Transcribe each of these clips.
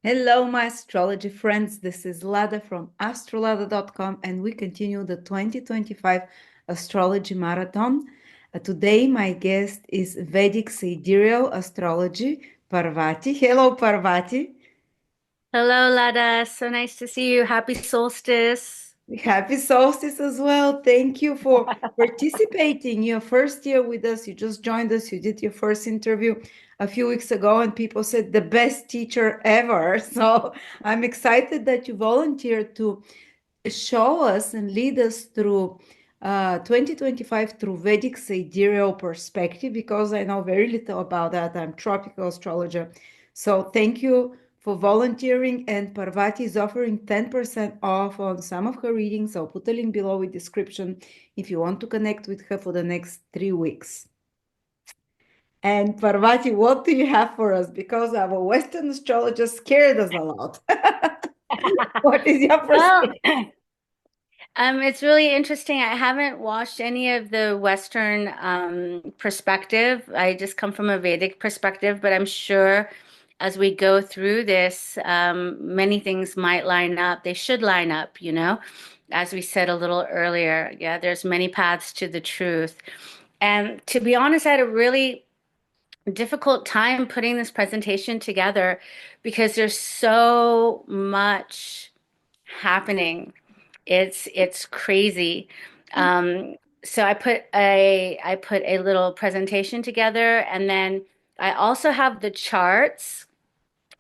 Hello, my astrology friends. This is Lada from AstroladaOfficial, and we continue the 2025 astrology marathon. Today, my guest is Vedic Sidereal Astrology, Parvati. Hello, Parvati. Hello, Lada. So nice to see you. Happy solstice. Happy solstice as well. Thank you for participating. Your first year with us. You just joined us. You did your first interview a few weeks ago, and people said the best teacher ever. So I'm excited that you volunteered to show us and lead us through 2025 through Vedic sidereal perspective, because I know very little about that. I'm tropical astrologer. So thank you for volunteering. And Parvati is offering 10% off on some of her readings. I'll put a link below with description if you want to connect with her for the next 3 weeks. And Parvati, what do you have for us? Because our Western astrologer scared us a lot. What is your Well, perspective? it's really interesting. I haven't watched any of the Western perspective. I just come from a Vedic perspective, but I'm sure as we go through this, many things might line up. They should line up, as we said a little earlier. Yeah, there's many paths to the truth. And to be honest, I had a really difficult time putting this presentation together because there's so much happening. It's crazy. Um, so I put a little presentation together, and then I also have the charts.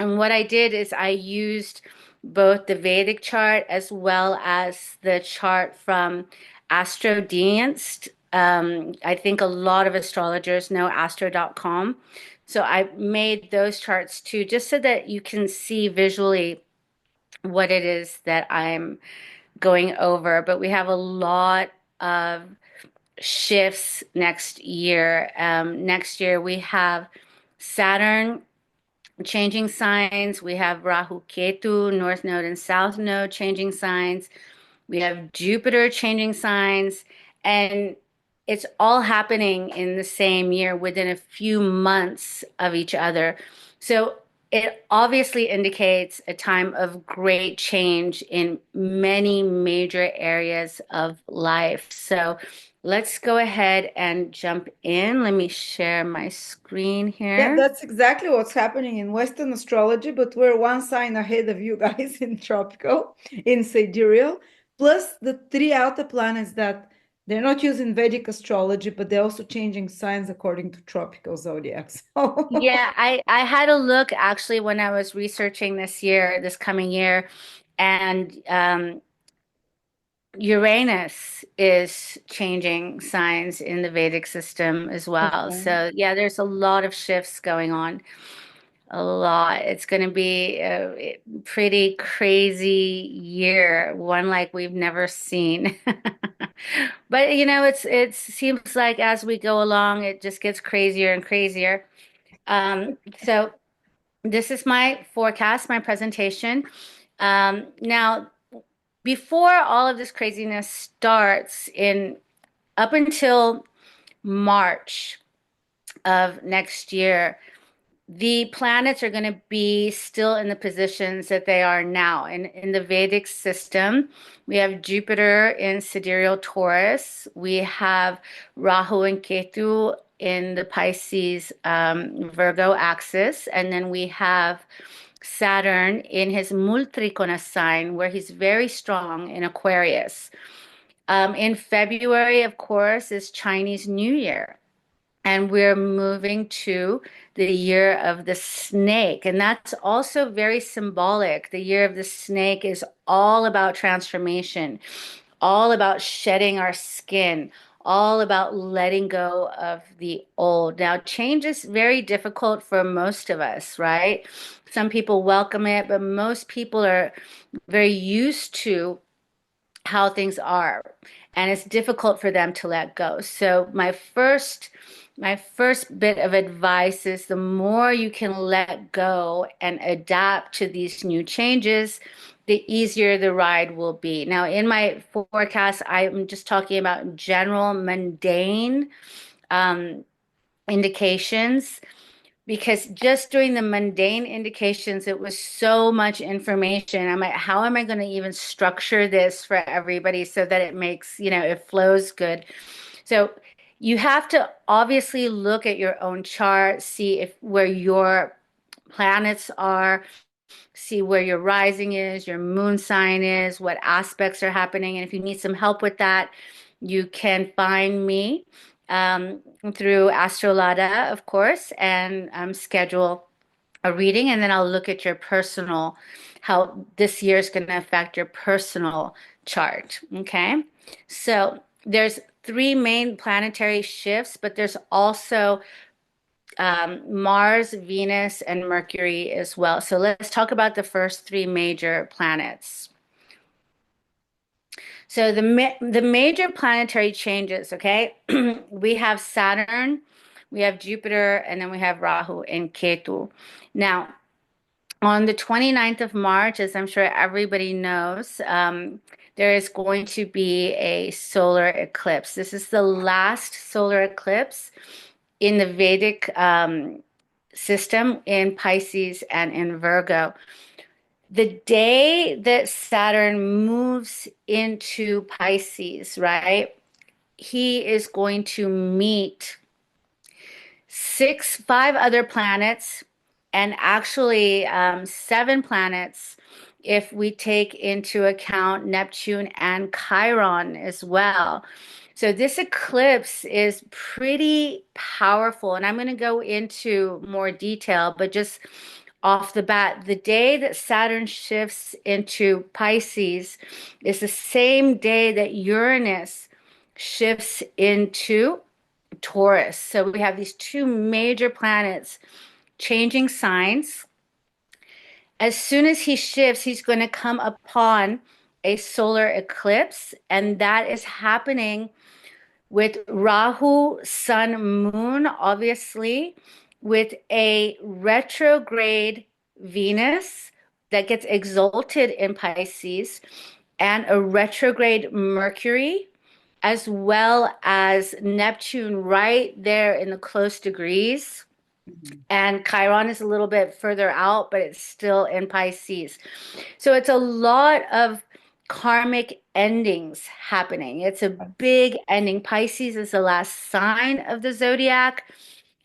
And what I did is I used both the Vedic chart as well as the chart from AstroDance. I think a lot of astrologers know astro.com. So I made those charts too, just so that you can see visually what it is that I'm going over. But we have a lot of shifts next year. Next year we have Saturn changing signs. We have Rahu Ketu, North Node and South Node changing signs. We have Jupiter changing signs. And it's all happening in the same year within a few months of each other. So it obviously indicates a time of great change in many major areas of life. So let's go ahead and jump in. Let me share my screen Yeah, here. that's exactly what's happening in Western astrology, but we're one sign ahead of you guys in tropical, in sidereal, plus the three outer planets that they're not using Vedic astrology, but they're also changing signs according to tropical zodiacs. So Yeah, I had a look actually when I was researching this coming year, and Uranus is changing signs in the Vedic system as well. okay. So yeah, there's a lot of shifts going on. A lot. It's going to be a pretty crazy year, one like we've never seen. But it seems like as we go along, it just gets crazier and crazier. So this is my forecast, my presentation. Now, before all of this craziness starts, in up until March of next year, the planets are going to be still in the positions that they are now. In the Vedic system, we have Jupiter in sidereal Taurus. We have Rahu and Ketu in the Pisces Virgo axis. And then we have Saturn in his Multrikona sign, where he's very strong in Aquarius. In February, of course, is Chinese New Year. And we're moving to the year of the snake. And that's also very symbolic. The year of the snake is all about transformation, all about shedding our skin, all about letting go of the old. Now, change is very difficult for most of us, right? Some people welcome it, but most people are very used to how things are, and it's difficult for them to let go. So my first bit of advice is the more you can let go and adapt to these new changes, the easier the ride will be. Now, in my forecast, I'm just talking about general mundane um, indications, because just doing the mundane indications, it was so much information. I'm like, how am I going to even structure this for everybody so that it makes, it flows good? So you have to obviously look at your own chart, see if where your planets are, see where your rising is, your moon sign is, what aspects are happening. And if you need some help with that, you can find me through AstroLada, of course, and schedule a reading. And then I'll look at your personal, how this year is going to affect your personal chart. Okay. So there's three main planetary shifts, but there's also Mars, Venus, and Mercury as well. So let's talk about the first three major planets. So the major planetary changes, okay? We have Saturn, we have Jupiter, and then we have Rahu and Ketu. Now, on the 29th of March, as I'm sure everybody knows, there is going to be a solar eclipse. This is the last solar eclipse in the Vedic system in Pisces and in Virgo. The day that Saturn moves into Pisces, right, he is going to meet five other planets, and actually seven planets if we take into account Neptune and Chiron as well. So this eclipse is pretty powerful, and I'm going to go into more detail, but just off the bat, the day that Saturn shifts into Pisces is the same day that Uranus shifts into Taurus. So we have these two major planets changing signs. As soon as he shifts, he's going to come upon a solar eclipse, and that is happening with Rahu, Sun, Moon, obviously, with a retrograde Venus that gets exalted in Pisces, and a retrograde Mercury, as well as Neptune right there in the close degrees. Mhm. And Chiron is a little bit further out, but it's still in Pisces. So it's a lot of karmic endings happening. It's a big ending. Pisces is the last sign of the zodiac.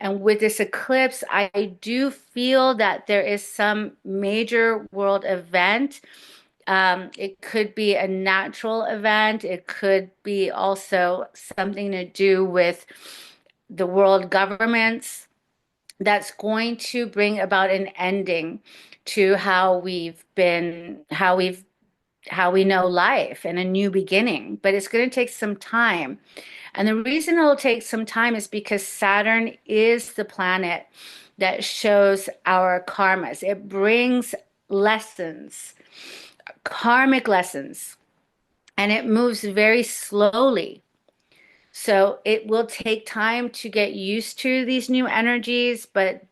And with this eclipse, I do feel that there is some major world event. It could be a natural event. It could be also something to do with the world governments that's going to bring about an ending to how we know life and a new beginning. But it's going to take some time. And the reason it'll take some time is because Saturn is the planet that shows our karmas. It brings lessons, karmic lessons, and it moves very slowly. So it will take time to get used to these new energies, but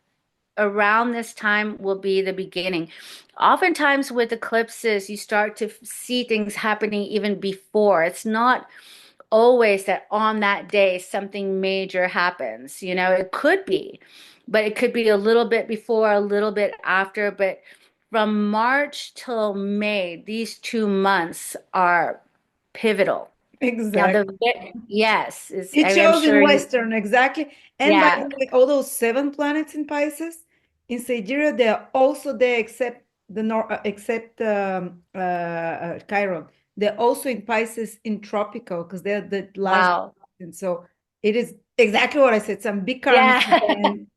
around this time will be the beginning. Oftentimes with eclipses, you start to see things happening even before. It's not always that on that day something major happens. It could be, but it could be a little bit before, a little bit after. But from March till May, these 2 months are pivotal. Now, Exactly. yes, is It I'm shows in sure you, Western, exactly. And by yeah. the way, all those seven planets in Pisces, in Sidereal, they are also there except except Chiron. They're also in Pisces in tropical because they're the last. Wow. And so it is exactly what I said, some big karmic Yeah. event,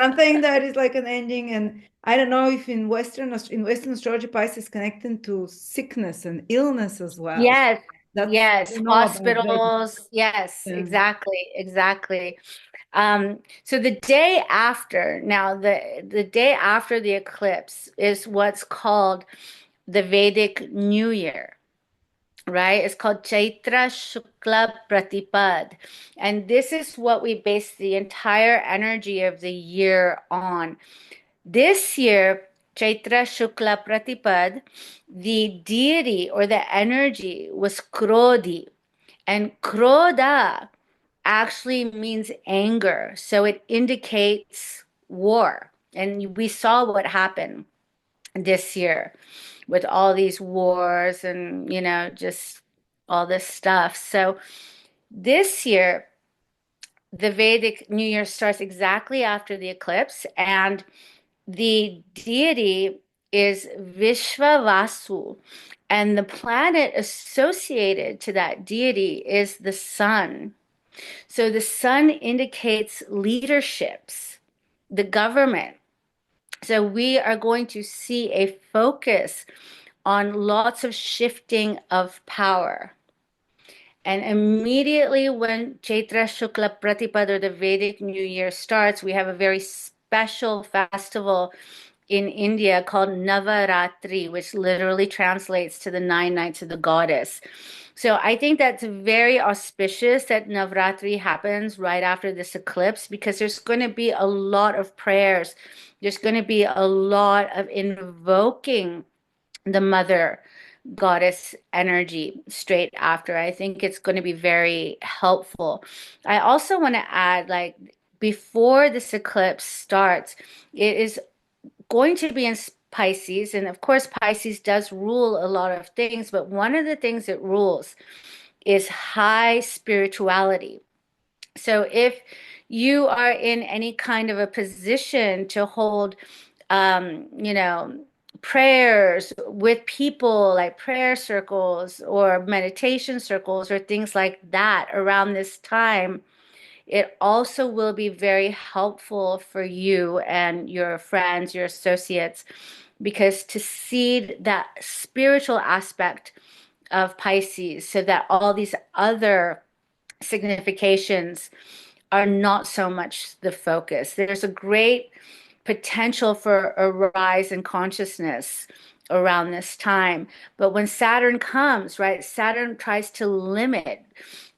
something that is like an ending. And I don't know if in Western astrology, Pisces connecting to sickness and illness as well. Yes, That's, I yes, don't know about Vedic. hospitals. Yes, Yeah. exactly, exactly. So the day after, now the day after the eclipse is what's called the Vedic New Year, right? It's called Chaitra Shukla Pratipad. And this is what we base the entire energy of the year on. This year, Chaitra Shukla Pratipad, the deity or the energy was Krodhi. And Krodha actually means anger. So it indicates war. And we saw what happened this year with all these wars and, just all this stuff. So this year, the Vedic New Year starts exactly after the eclipse, and the deity is Vishvavasu, and the planet associated to that deity is the sun. So the sun indicates leaderships, the government. So we are going to see a focus on lots of shifting of power. And immediately when Chaitra Shukla Pratipad, or the Vedic New Year, starts, we have a very special festival in India called Navaratri, which literally translates to the 9 nights of the goddess. So I think that's very auspicious that Navaratri happens right after this eclipse, because there's going to be a lot of prayers. There's going to be a lot of invoking the mother goddess energy straight after. I think it's going to be very helpful. I also want to add, like, before this eclipse starts, it is going to be in Pisces. And of course, Pisces does rule a lot of things, but one of the things it rules is high spirituality. So if you are in any kind of a position to hold, prayers with people, like prayer circles or meditation circles or things like that around this time, it also will be very helpful for you and your friends, your associates, because to seed that spiritual aspect of Pisces so that all these other significations are not so much the focus. There's a great potential for a rise in consciousness around this time. But when Saturn comes, right, Saturn tries to limit,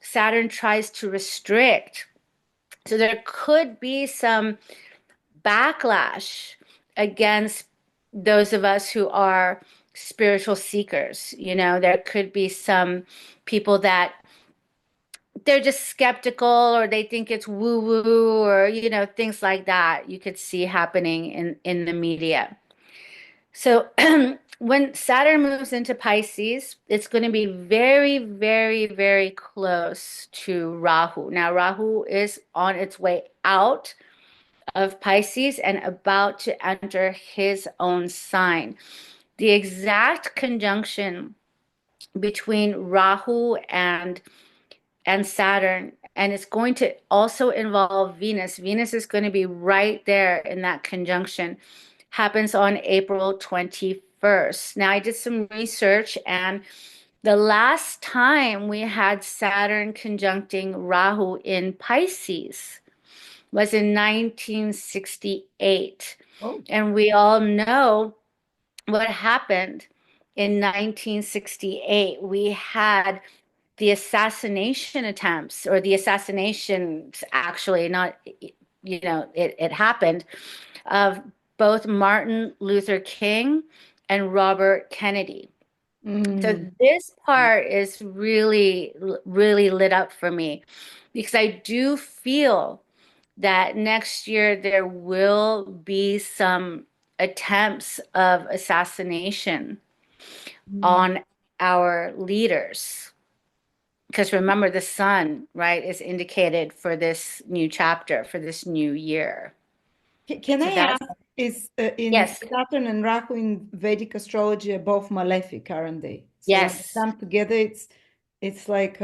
Saturn tries to restrict. So there could be some backlash against those of us who are spiritual seekers. There could be some people that they're just skeptical, or they think it's woo woo, or things like that you could see happening in the media. So when Saturn moves into Pisces, it's going to be very, very, very close to Rahu. Now Rahu is on its way out of Pisces and about to enter his own sign. The exact conjunction between Rahu and Saturn, and it's going to also involve Venus. Venus is going to be right there in that conjunction. Happens on April 21st. Now, I did some research, and the last time we had Saturn conjuncting Rahu in Pisces was in 1968. Oh. And we all know what happened in 1968. We had the assassination attempts, or the assassinations, actually, not, it happened, of both Martin Luther King and Robert Kennedy. So Mm. this part is really, really lit up for me, because I do feel that next year there will be some attempts of assassination Mm. on our leaders. Because remember, the sun, right, is indicated for this new chapter, for this new year. Can So I that's, ask, is in yes, Saturn and Rahu in Vedic astrology are both malefic, aren't they? So when they yes. come together, it's like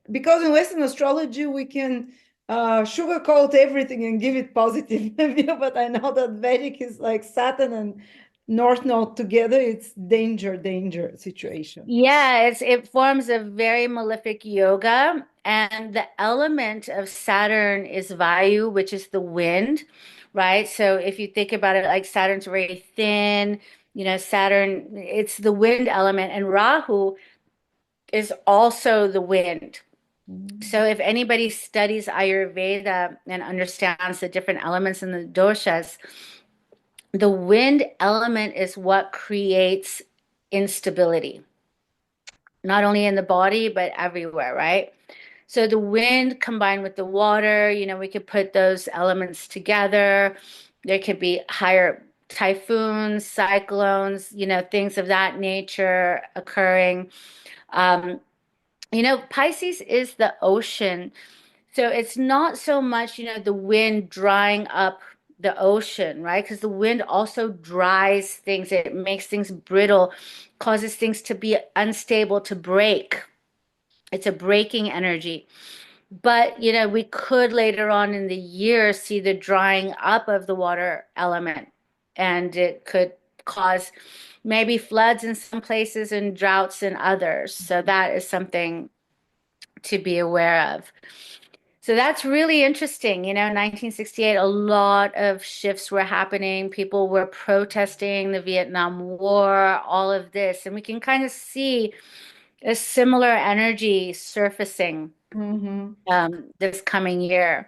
because in Western astrology we can sugarcoat everything and give it positive view, but I know that Vedic is like Saturn and North Node together. It's danger, danger situation. Yeah, it forms a very malefic yoga, and the element of Saturn is Vayu, which is the wind, right? So if you think about it, like Saturn's very thin, Saturn, it's the wind element, and Rahu is also the wind. Mm. So if anybody studies Ayurveda and understands the different elements in the doshas, the wind element is what creates instability, not only in the body, but everywhere, right? So the wind combined with the water, we could put those elements together. There could be higher typhoons, cyclones, things of that nature occurring. Um, Pisces is the ocean. So it's not so much, the wind drying up the ocean, right? Because the wind also dries things. It makes things brittle, causes things to be unstable, to break. It's a breaking energy. But, we could later on in the year see the drying up of the water element, and it could cause maybe floods in some places and droughts in others. So that is something to be aware of. So that's really interesting. 1968, a lot of shifts were happening. People were protesting the Vietnam War, all of this. And we can kind of see a similar energy surfacing Mm-hmm. this coming year.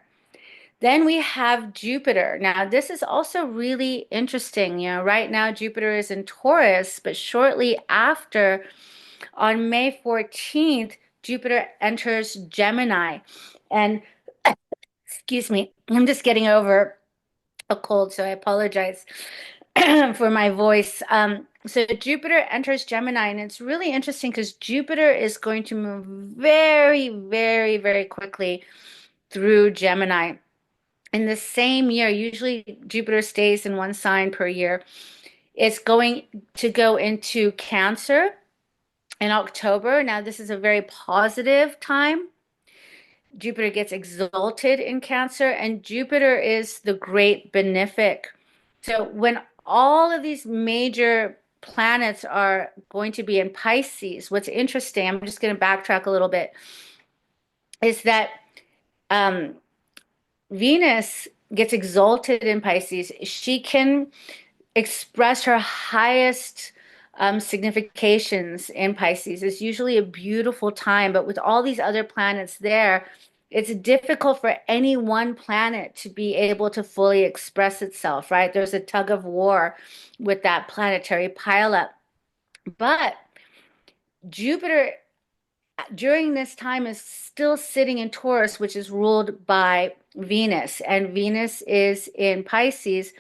Then we have Jupiter. Now, this is also really interesting. Right now Jupiter is in Taurus, but shortly after, on May 14th, Jupiter enters Gemini. And excuse me, I'm just getting over a cold, so I apologize for my voice. So Jupiter enters Gemini, and it's really interesting because Jupiter is going to move very, very, very quickly through Gemini. In the same year, usually Jupiter stays in one sign per year. It's going to go into Cancer in October. Now, this is a very positive time. Jupiter gets exalted in Cancer, and Jupiter is the great benefic. So when all of these major planets are going to be in Pisces, what's interesting, I'm just going to backtrack a little bit, is that um, Venus gets exalted in Pisces. She can express her highest significations in Pisces. It's usually a beautiful time, but with all these other planets there, it's difficult for any one planet to be able to fully express itself, right? There's a tug of war with that planetary pileup. But Jupiter during this time is still sitting in Taurus, which is ruled by Venus, and Venus is in Pisces,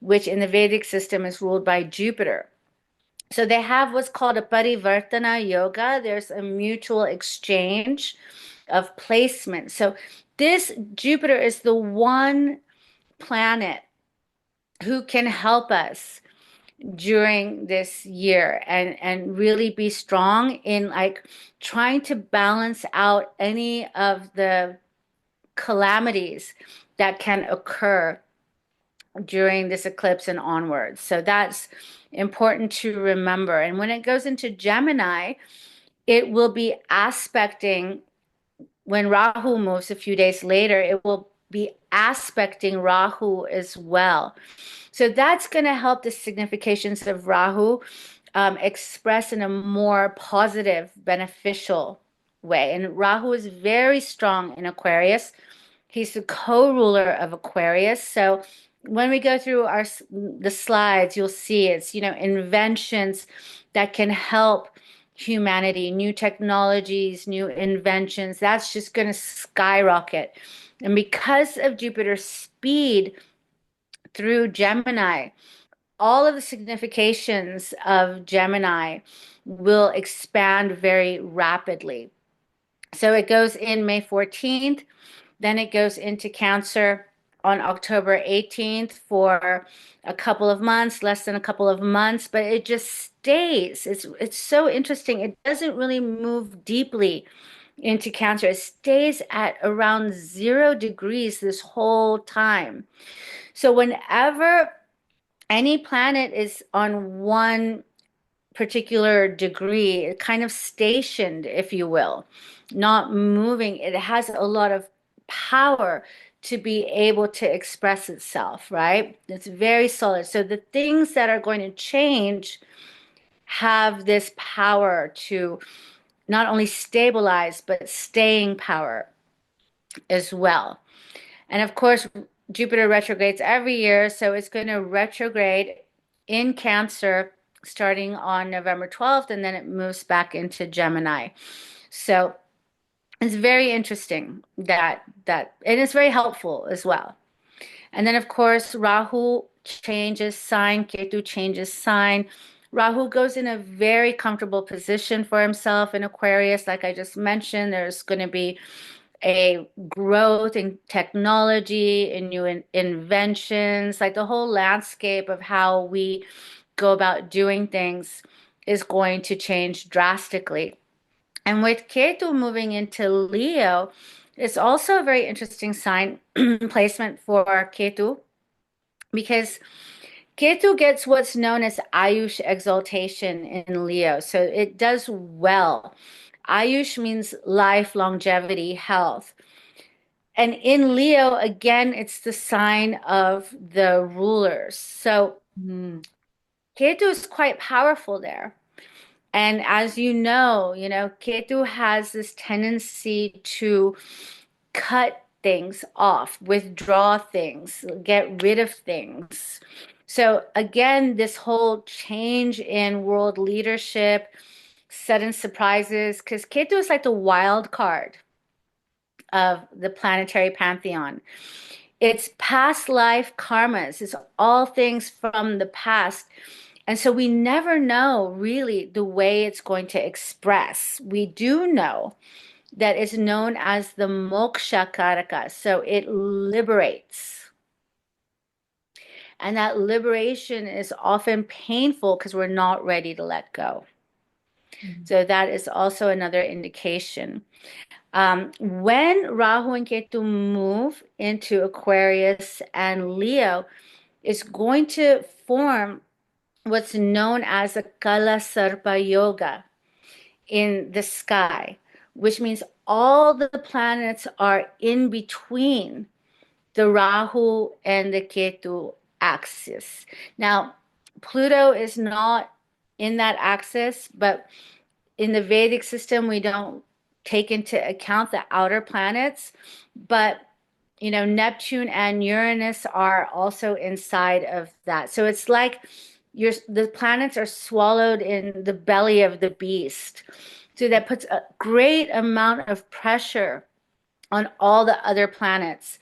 which in the Vedic system is ruled by Jupiter. So they have what's called a parivartana yoga. There's a mutual exchange of placement. So this Jupiter is the one planet who can help us during this year and really be strong in like trying to balance out any of the calamities that can occur during this eclipse and onwards. So that's important to remember. And when it goes into Gemini, it will be aspecting when Rahu moves a few days later, it will be aspecting Rahu as well. So that's going to help the significations of Rahu express in a more positive, beneficial way. And Rahu is very strong in Aquarius. He's the co-ruler of Aquarius. So when we go through the slides, you'll see it's, inventions that can help humanity, new technologies, new inventions. That's just going to skyrocket. And because of Jupiter's speed through Gemini, all of the significations of Gemini will expand very rapidly. So it goes in May 14th, then it goes into Cancer on October 18th for a couple of months, less than a couple of months, but it just stays. It's so interesting. It doesn't really move deeply into Cancer. It stays at around 0 degrees this whole time. So whenever any planet is on one particular degree, kind of stationed, if you will, not moving, it has a lot of power to be able to express itself, right? It's very solid. So the things that are going to change have this power to not only stabilize, but staying power as well. And of course, Jupiter retrogrades every year, so it's going to retrograde in Cancer starting on November 12th, and then it moves back into Gemini. So it's very interesting and it's very helpful as well. And then, of course, Rahu changes sign, Ketu changes sign. Rahu goes in a very comfortable position for himself in Aquarius. Like I just mentioned, there's going to be a growth in technology, in new inventions, like the whole landscape of how we go about doing things is going to change drastically. And with Ketu moving into Leo, it's also a very interesting sign placement for Ketu because Ketu gets what's known as Ayush exaltation in Leo. So it does well. Ayush means life, longevity, health. And in Leo, again, it's the sign of the rulers. So Mm-hmm. Ketu is quite powerful there. And as you know, Ketu has this tendency to cut things off, withdraw things, get rid of things. So again, this whole change in world leadership, sudden surprises, because Ketu is like the wild card of the planetary pantheon. It's past life karmas. It's all things from the past. And so we never know really the way it's going to express. We do know that it's known as the moksha karaka. So it liberates. And that liberation is often painful because we're not ready to let go. So that is also another indication. When Rahu and Ketu move into Aquarius and Leo, it's going to form what's known as a Kala Sarpa Yoga in the sky, which means all the planets are in between the Rahu and the Ketu axis. Now, Pluto is not in that axis, but in the Vedic system, we don't take into account the outer planets, but Neptune and Uranus are also inside of that. So it's like the planets are swallowed in the belly of the beast. So that puts a great amount of pressure on all the other planets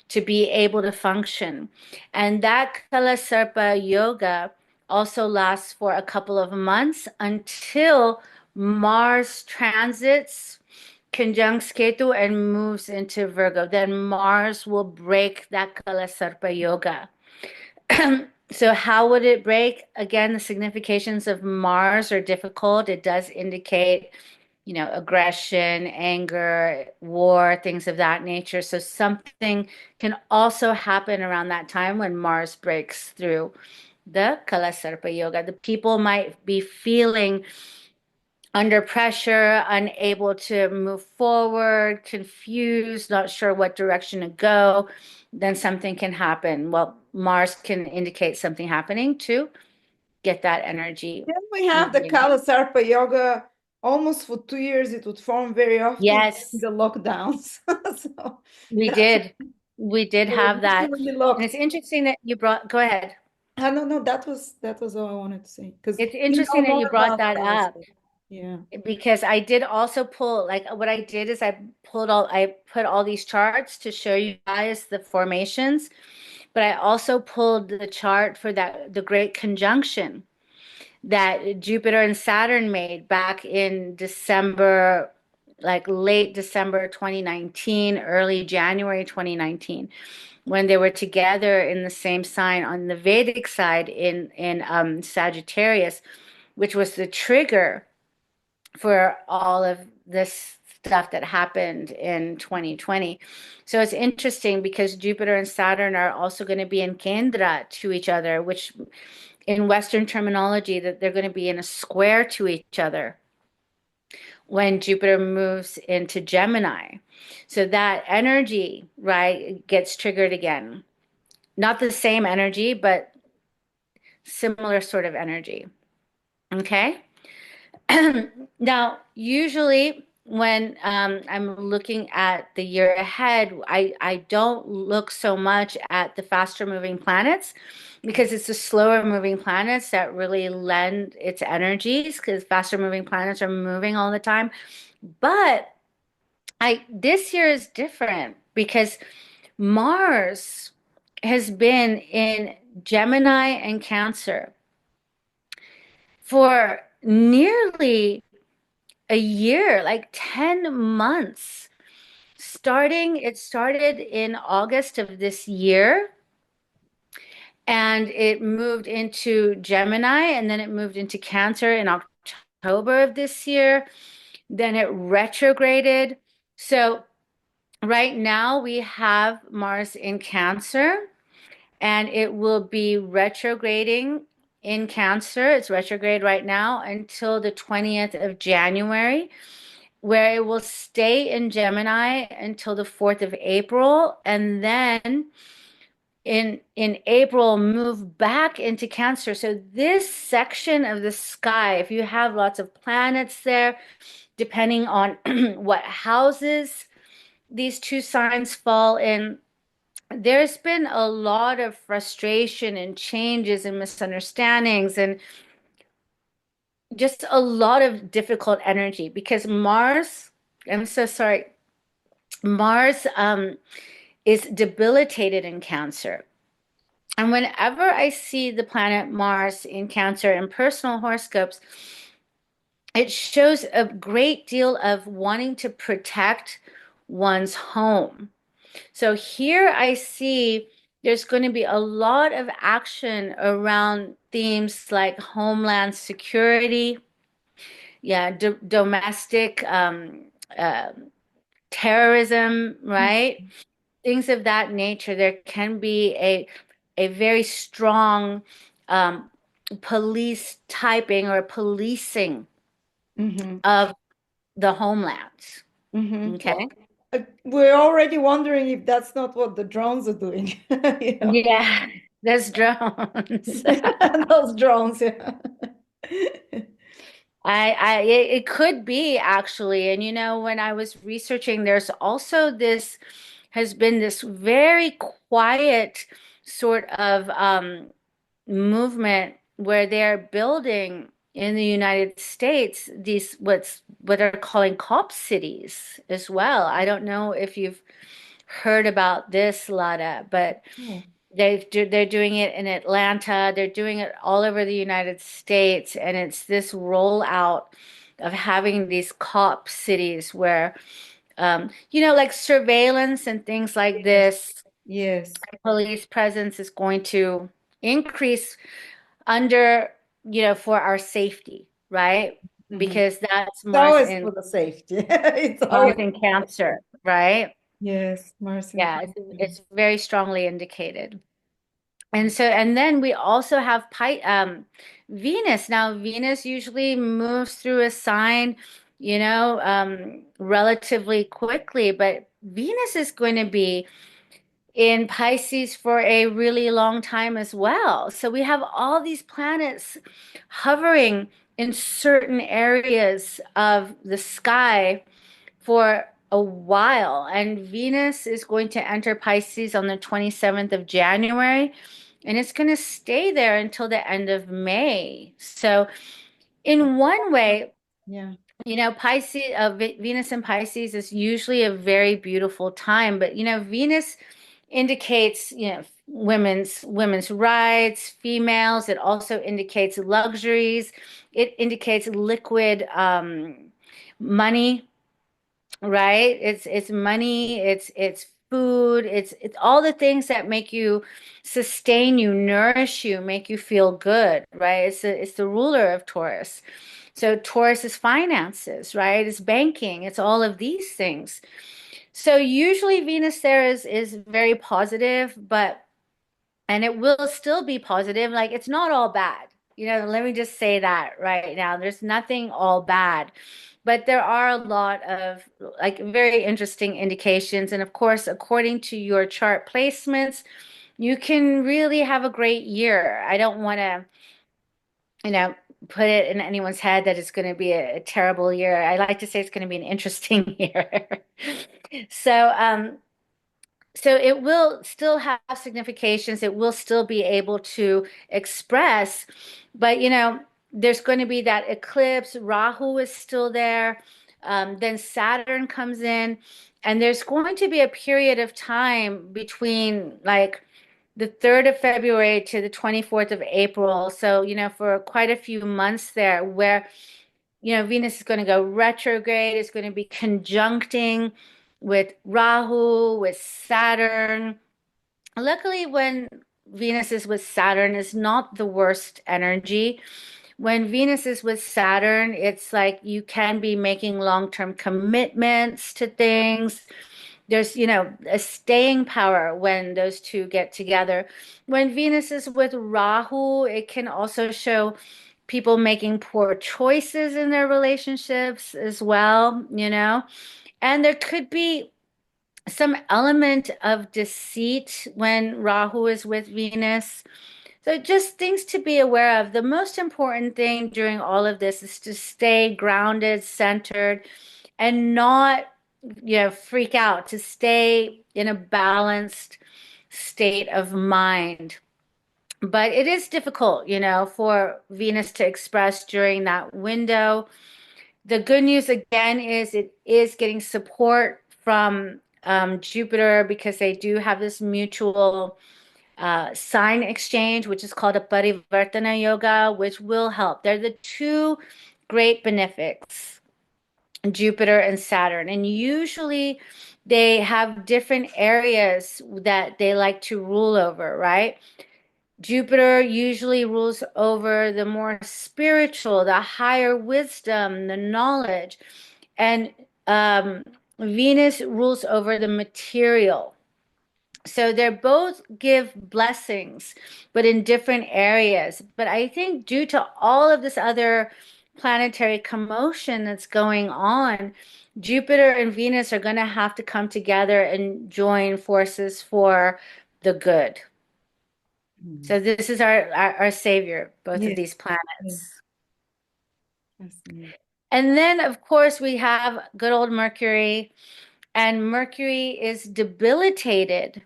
to be able to function. And that Kalasarpa yoga also lasts for a couple of months until Mars transits conjuncts Ketu and moves into Virgo. Then Mars will break that Kalasarpa yoga. So how would it break? Again, the significations of Mars are difficult. It does indicate, aggression, anger, war, things of that nature. So something can also happen around that time when Mars breaks through the Kalasarpa yoga. The people might be feeling under pressure, unable to move forward, confused, not sure what direction to go, then something can happen. Well, Mars can indicate something happening to get that energy Then we have the moving. Kala Sarpa yoga almost for 2 years. It would form very often in Yes, the lockdowns. So we that's did. We did have that. usually And locked. it's interesting that you go ahead. No, no, that was all I wanted to say because It's we know interesting that more you brought about that Kala up. Sarpa. Yeah. Because I did also pull, like what I did is I put all these charts to show you guys the formations, but I also pulled the chart for the great conjunction that Jupiter and Saturn made back in December, like late December 2019, early January 2019, when they were together in the same sign on the Vedic side in Sagittarius, which was the trigger for all of this stuff that happened in 2020. So it's interesting because Jupiter and Saturn are also going to be in Kendra to each other, which in Western terminology that they're going to be in a square to each other when Jupiter moves into Gemini. So that energy, right, gets triggered again. Not the same energy, but similar sort of energy. Okay. Now, usually when I'm looking at the year ahead, I don't look so much at the faster moving planets because it's the slower moving planets that really lend its energies because faster moving planets are moving all the time. But I this year is different because Mars has been in Gemini and Cancer for nearly a year, like 10 months. It started in August of this year, and it moved into Gemini, and then it moved into Cancer in October of this year. Then it retrograded. So right now we have Mars in Cancer, and it will be retrograding in Cancer. It's retrograde right now until the 20th of January, where it will stay in Gemini until the 4th of April, and then in April move back into Cancer. So this section of the sky, if you have lots of planets there, depending on what houses these two signs fall in, there's been a lot of frustration and changes and misunderstandings and just a lot of difficult energy because Mars, I'm so sorry, Mars is debilitated in Cancer. And whenever I see the planet Mars in Cancer in personal horoscopes, it shows a great deal of wanting to protect one's home. So here I see there's going to be a lot of action around themes like homeland security, yeah, domestic uh, terrorism, right? Things of that nature. There can be a very strong um, police typing or policing Mm-hmm. of the homelands. Mm-hmm. Okay. We're already wondering if that's not what the drones are doing. You know, Yeah, there's drones. those drones. Yeah. It could be actually. And when I was researching, there's also has been this very quiet sort of movement where they're building in the United States these what are calling cop cities as well. I don't know if you've heard about this, Lada, but Oh. they're doing it in Atlanta. They're doing it all over the United States, and it's this rollout of having these cop cities where, like surveillance and things like Yes. this. Yes. Police presence is going to increase under, for our safety, right? Mm-hmm. Because that's It's always for the safety. It's Mars always. in Cancer, right? Yes, Mars and Yeah, Cancer. it's very strongly indicated. And then we also have Venus. Now, Venus usually moves through a sign, relatively quickly, but Venus is going to be in Pisces for a really long time as well. So we have all these planets hovering in certain areas of the sky for a while. And Venus is going to enter Pisces on the 27th of January, and it's going to stay there until the end of May. So, in one way, Yeah. Pisces, Venus in Pisces is usually a very beautiful time, but Venus indicates, women's rights, females. It also indicates luxuries. It indicates liquid money, right? It's money, it's food, it's all the things that make you sustain you, nourish you, make you feel good, right? It's the ruler of Taurus. So Taurus is finances, right? It's banking, it's all of these things. So usually Venus there is very positive, and it will still be positive. Like it's not all bad. Let me just say that right now. There's nothing all bad, but there are a lot of like very interesting indications. And of course, according to your chart placements, you can really have a great year. I don't want to, you know, put it in anyone's head that it's going to be a terrible year. I like to say it's going to be an interesting year. So, so it will still have significations. It will still be able to express, but there's going to be that eclipse. Rahu is still there. Then Saturn comes in, and there's going to be a period of time between like the 3rd of February to the 24th of April. So, for quite a few months there where, Venus is going to go retrograde, it's going to be conjuncting with Rahu, with Saturn. Luckily, when Venus is with Saturn, is not the worst energy. When Venus is with Saturn, it's like you can be making long-term commitments to things. There's, a staying power when those two get together. When Venus is with Rahu, it can also show people making poor choices in their relationships as well. And there could be some element of deceit when Rahu is with Venus. So just things to be aware of. The most important thing during all of this is to stay grounded, centered, and not, freak out, to stay in a balanced state of mind. But it is difficult, for Venus to express during that window. The good news again is it is getting support from Jupiter because they do have this mutual sign exchange, which is called a Parivartana Yoga, which will help. They're the two great benefics, Jupiter and Saturn. And usually they have different areas that they like to rule over, right? Jupiter usually rules over the more spiritual, the higher wisdom, the knowledge. And um, Venus rules over the material. So they're both give blessings, but in different areas. But I think due to all of this other planetary commotion that's going on, Jupiter and Venus are going to have to come together and join forces for the good. Mm. So this is our savior, both of Yes, these yes, planets. fascinating. And then, of course, we have good old Mercury, and Mercury is debilitated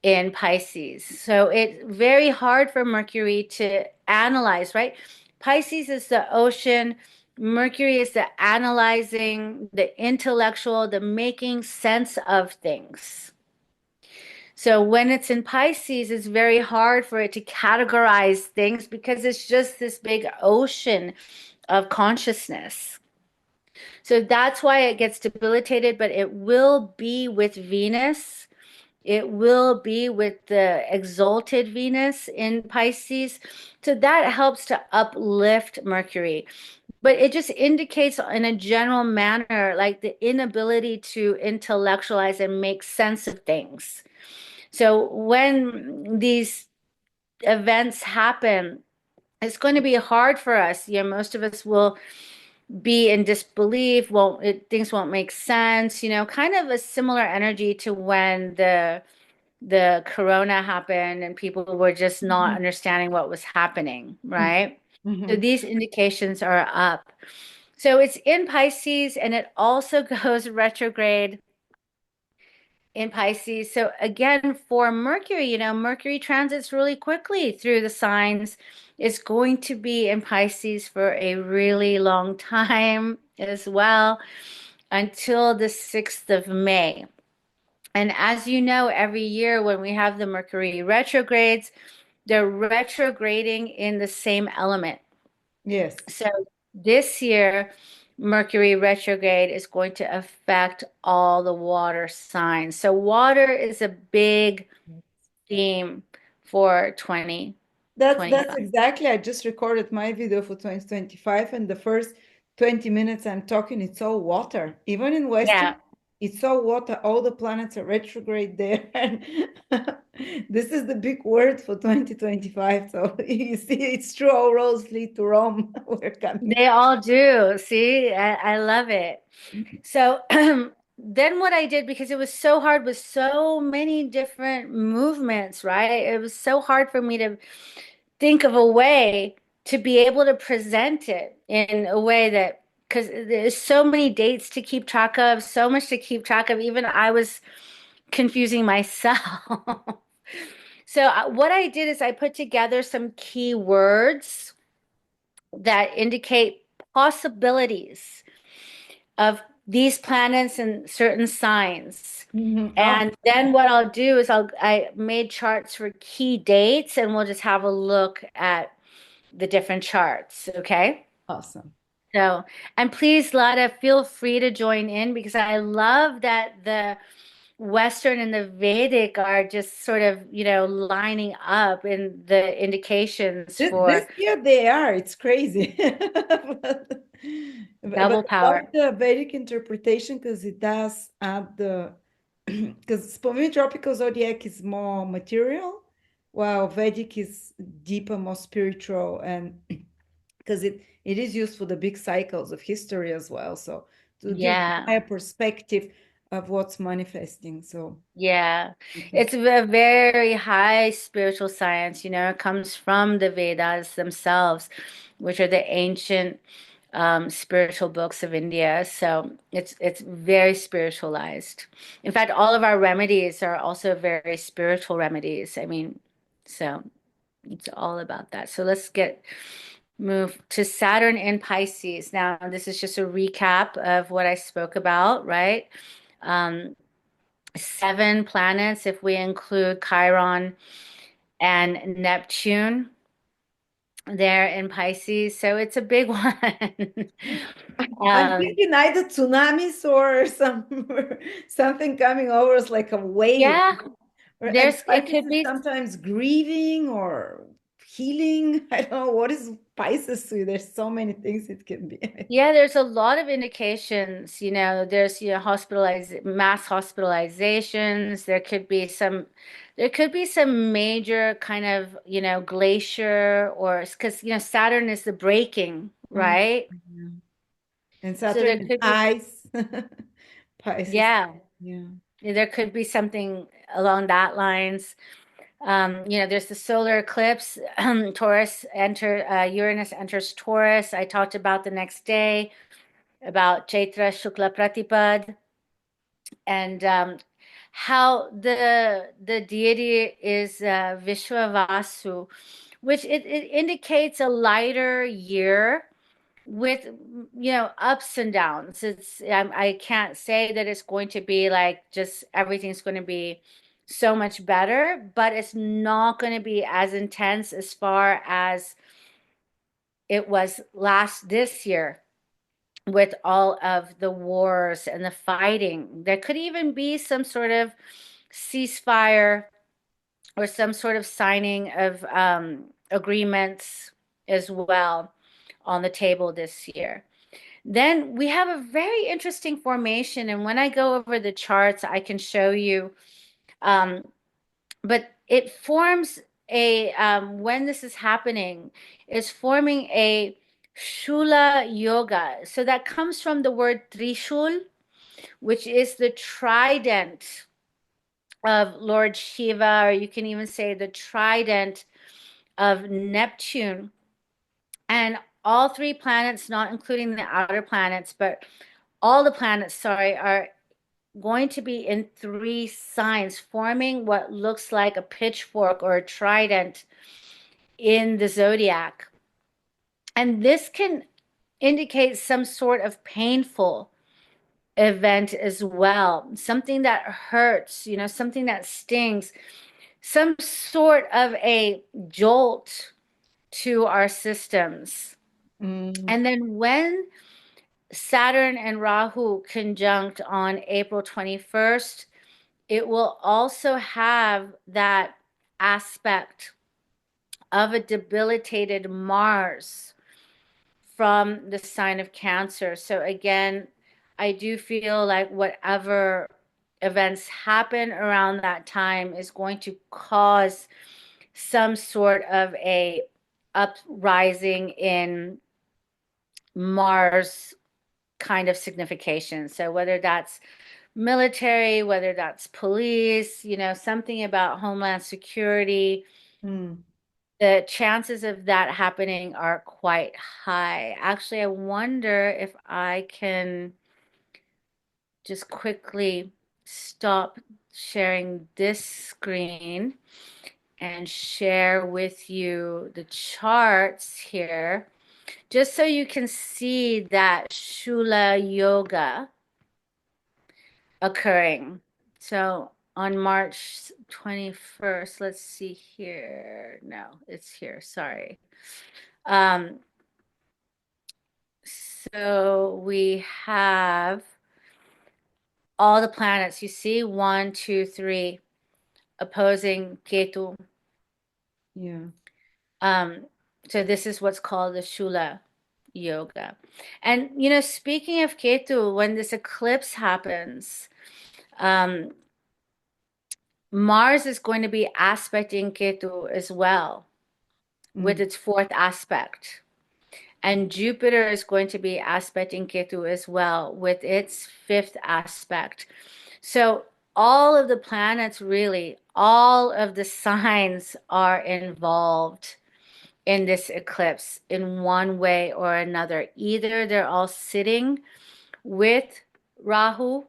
in Pisces. So it's very hard for Mercury to analyze, right? Pisces is the ocean. Mercury is the analyzing, the intellectual, the making sense of things. So when it's in Pisces, it's very hard for it to categorize things because it's just this big ocean of consciousness. So that's why it gets debilitated, but it will be with Venus. It will be with the exalted Venus in Pisces. So that helps to uplift Mercury. But it just indicates in a general manner, like the inability to intellectualize and make sense of things. So when these events happen, it's going to be hard for us. Most of us will be in disbelief, things won't make sense, kind of a similar energy to when the corona happened and people were just not Mhm, understanding what was happening, mhm, right? So mhm. these indications are up. So it's in Pisces and it also goes retrograde in Pisces. So again, for Mercury, Mercury transits really quickly through the signs. It's going to be in Pisces for a really long time as well, until the 6th of May. And as you know, every year when we have the Mercury retrogrades, they're retrograding in the same element. Yes. So this year, Mercury retrograde is going to affect all the water signs. So water is a big theme for That's 2025. exactly. I just recorded my video for 2025, and the first 20 minutes I'm talking, it's all water. Even in Western, Yeah, it's all water. All the planets are retrograde there. And this is the big word for 2025. So you see, it's true. All roads lead to Rome. We're coming. they all do. See, I love it. So then what I did, because it was so hard with so many different movements, right? It was so hard for me to think of a way to be able to present it in a way that, because there's so many dates to keep track of, so much to keep track of, even I was confusing myself. So what I did is I put together some key words that indicate possibilities of these planets in certain signs. Oh, And then what I'll do is I made charts for key dates and we'll just have a look at the different charts, okay? awesome. So, and please, Lada, feel free to join in because I love that the Western and the Vedic are just sort of, lining up in the indications This for year they are. It's crazy. But double I love power. the Vedic interpretation because it does add the because for me tropical zodiac is more material, while Vedic is deeper, more spiritual, and because it is used for the big cycles of history as well. So to give Yeah. higher perspective of what's manifesting. So Yeah, okay. it's a very high spiritual science, it comes from the Vedas themselves, which are the ancient spiritual books of India. So it's very spiritualized. In fact, all of our remedies are also very spiritual remedies. I mean, so it's all about that. So let's get move to Saturn in Pisces. Now, this is just a recap of what I spoke about, right? Um, 7 planets if we include Chiron and Neptune there in Pisces. So it's a big one. I'm Um, thinking either tsunamis or something coming over us like a wave. yeah, And it Pisces could is be, sometimes grieving or healing. I don't know what is Pisces to. There's so many things it can be. yeah, there's a lot of indications, there's, mass hospitalizations. There could be some major kind of, glacier or because, Saturn is the breaking, Mm, right? yeah. And So Saturn there is could be, ice. Pisces. yeah. Yeah. There could be something along that lines. There's the solar eclipse. Uranus enters Taurus. I talked about the next day about Chaitra Shukla Pratipad and how the deity is Vishwavasu, which it indicates a lighter year with ups and downs. I can't say that it's going to be like just everything's going to be so much better, but it's not going to be as intense as far as it was this year with all of the wars and the fighting. There could even be some sort of ceasefire or some sort of signing of agreements as well on the table this year. Then we have a very interesting formation, and when I go over the charts, I can show you. Um, but it forms when this is happening, it's forming a Shula Yoga. So that comes from the word Trishul, which is the trident of Lord Shiva, or you can even say the trident of Neptune. And all 3 planets, not including the outer planets, but all the planets, sorry, are going to be in 3 signs, forming what looks like a pitchfork or a trident in the zodiac. And this can indicate some sort of painful event as well, something that hurts, something that stings, some sort of a jolt to our systems. Mm, And then when Saturn and Rahu conjunct on April 21st, it will also have that aspect of a debilitated Mars from the sign of Cancer. So again, I do feel like whatever events happen around that time is going to cause some sort of a uprising in Mars kind of signification. So whether that's military, whether that's police, something about Homeland Security, mm. the chances of that happening are quite high. Actually, I wonder if I can just quickly stop sharing this screen and share with you the charts here, just so you can see that Shula Yoga. occurring. So on March 21st, let's see here. No, it's here. Sorry. Um, so we have all the planets. You see, one, two, three, opposing Ketu. Yeah. Um, so this is what's called the Shula yoga. And speaking of Ketu, when this eclipse happens, um, Mars is going to be aspecting Ketu as well with Mm. its fourth aspect. And Jupiter is going to be aspecting Ketu as well with its fifth aspect. So all of the planets, really, all of the signs are involved in this eclipse in one way or another. Either they're all sitting with Rahu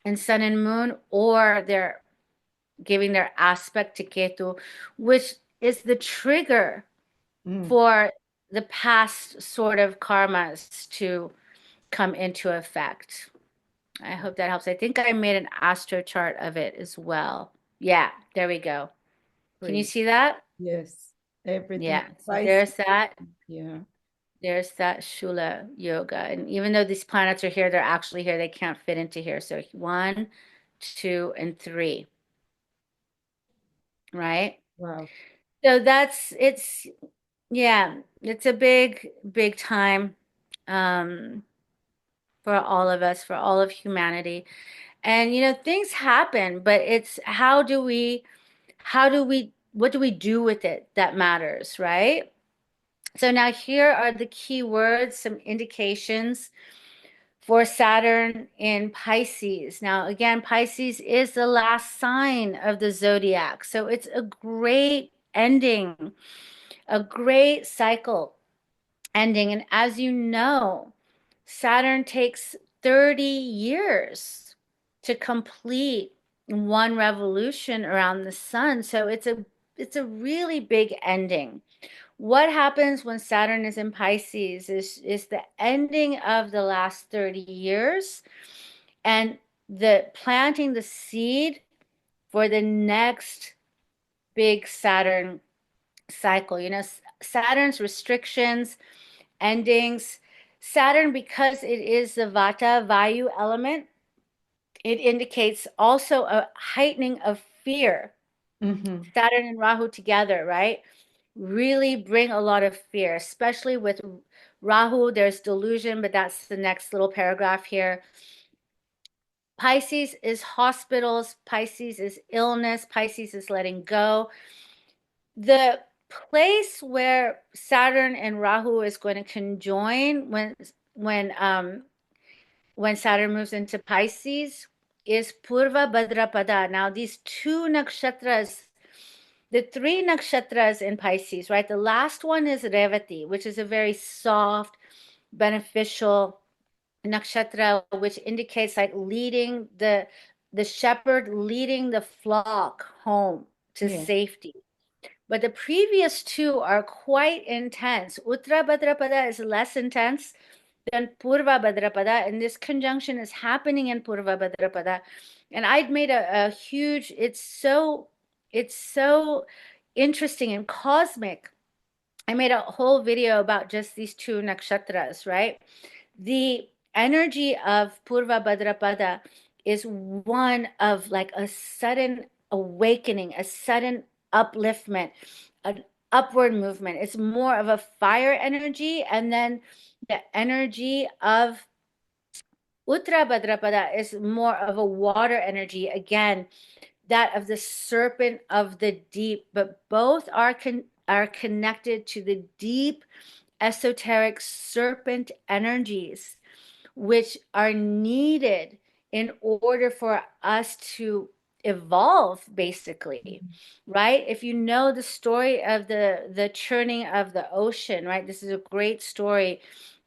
and Sun and Moon, or they're giving their aspect to Ketu, which is the trigger Mm. for the past sort of karmas to come into effect. I hope that helps. I think I made an astro chart of it as well. Yeah, there we go. Can you Great. see that? Yes. Everything Yeah, so applies. there's that. Yeah. There's that Shula yoga. And even though these planets are here, they're actually here. They can't fit into here. So one, two, and three, right? Wow. So yeah, it's a big, big time um, for all of us, for all of humanity. And things happen, but it's what do we do with it that matters, right? So now here are the key words, some indications for Saturn in Pisces. Now, again, Pisces is the last sign of the zodiac. So it's a great ending, a great cycle ending. And as you know, Saturn takes 30 years to complete one revolution around the sun. So it's a really big ending. What happens when Saturn is in Pisces is the ending of the last 30 years and the planting the seed for the next big Saturn cycle. Saturn's restrictions, endings. Saturn, because it is the Vata Vayu element, it indicates also a heightening of fear. Mm-hmm. Saturn and Rahu together, right? Really bring a lot of fear, especially with Rahu. There's delusion, but that's the next little paragraph here. Pisces is hospitals, Pisces is illness, Pisces is letting go. The place where Saturn and Rahu is going to conjoin when um when Saturn moves into Pisces is Purva Bhadrapada. Now these two nakshatras, the three nakshatras in Pisces, right? The last one is Revati, which is a very soft, beneficial nakshatra, which indicates like leading the shepherd leading the flock home to Yeah. safety. But the previous two are quite intense. Uttara Bhadrapada is less intense than Purva Bhadrapada, and this conjunction is happening in Purva Bhadrapada. And I'd made a huge, it's so interesting and cosmic. I made a whole video about just these two nakshatras, right? The energy of Purva Bhadrapada is one of like a sudden awakening, a sudden upliftment, an upward movement. It's more of a fire energy. And then the energy of Uttara Bhadrapada is more of a water energy. Again, that of the serpent of the deep, but both are connected to the deep esoteric serpent energies which are needed in order for us to evolve, basically, right? If you know the story of the churning of the ocean, right? This is a great story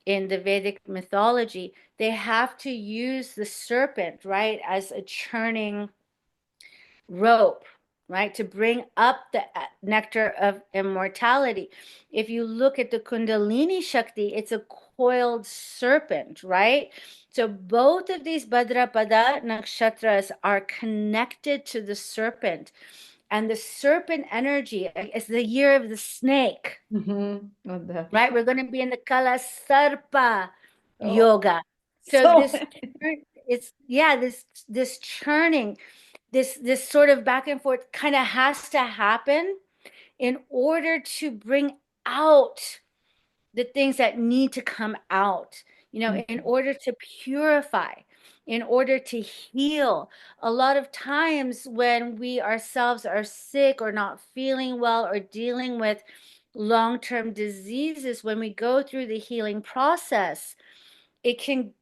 in the Vedic mythology. They have to use the serpent, right, as a churning rope, right, to bring up the nectar of immortality. If you look at the Kundalini Shakti, it's a coiled serpent, right? So both of these Bhadrapada nakshatras are connected to the serpent. And the serpent energy is the year of the snake, What the? right? We're going to be in the Kala Sarpa Oh, yoga. So so it's yeah, this churning, this sort of back and forth kind of has to happen in order to bring out the things that need to come out, in order to purify, in order to heal. A lot of times when we ourselves are sick or not feeling well or dealing with long-term diseases, when we go through the healing process, it can